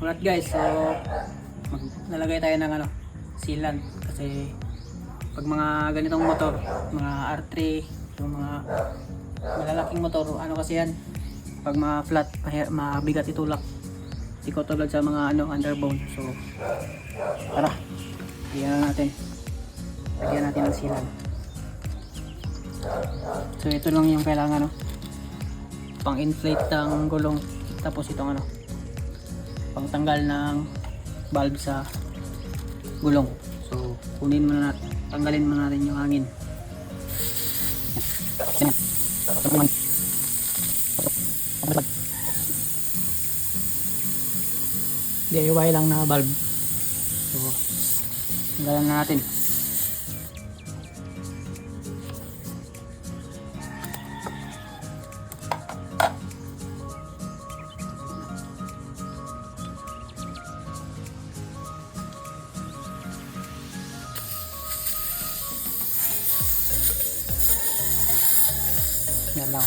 Alright guys, so nalagay tayo ng sealant kasi pag mga ganitong motor, mga R3, yung mga malalaking motor, ano kasi yan, pag mga flat, mabigat itulak, di ko tulad sa mga underbone. So tara, lagyan natin ng sealant. So ito lang yung kailangan, pang inflate ng gulong, tapos itong pang tanggal ng valve sa gulong. So kunin muna natin, tanggalin muna natin yung hangin. DIY lang na valve. So tanggalan na natin. Yan lang.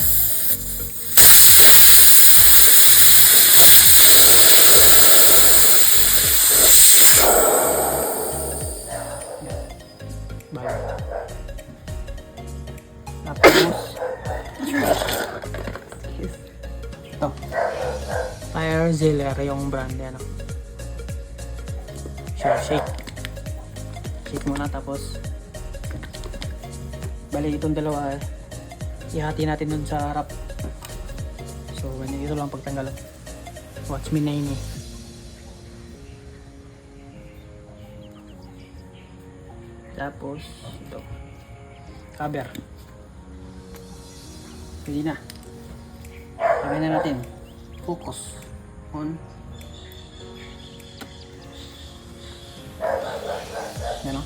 Bye. Tapos ito, Tire Ziller yung brand yan. Shake muna, tapos bali itong dalawa ihati natin dun sa harap. So ganyan, ito lang pagtanggal. Watch me 9 Tapos ito, cover. Pwede na. Lagyan na natin. Focus on. Yan o.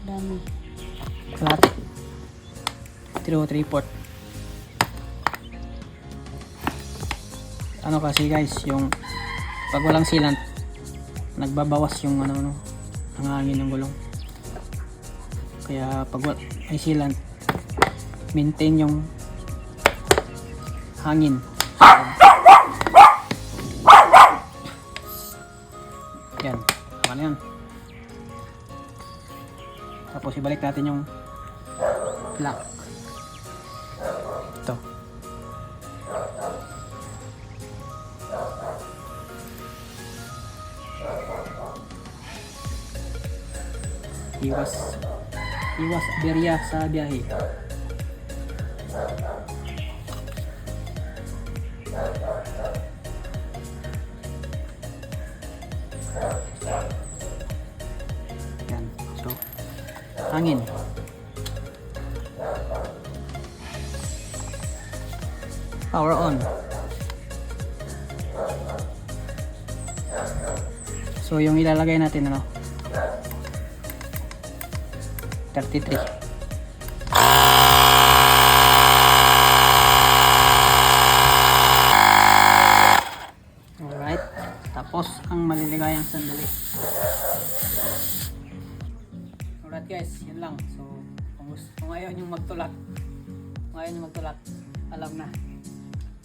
Dami. Flat 3/4. Kasi guys, yung pag walang sealant, nagbabawas yung ang hangin ng gulong. Kaya pag may sealant, maintain yung hangin. Yan, tama na yan. Tapos ibalik natin yung lock. Ito. Iwas aberya sa biyahe. Yan. So, hangin. Power on. So yung ilalagay natin 33. Alright. Tapos ang maliligayang sandali. Alright guys, yun lang. So kung ayaw nyo magtulak, alam na,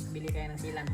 bili kayo ng sealant.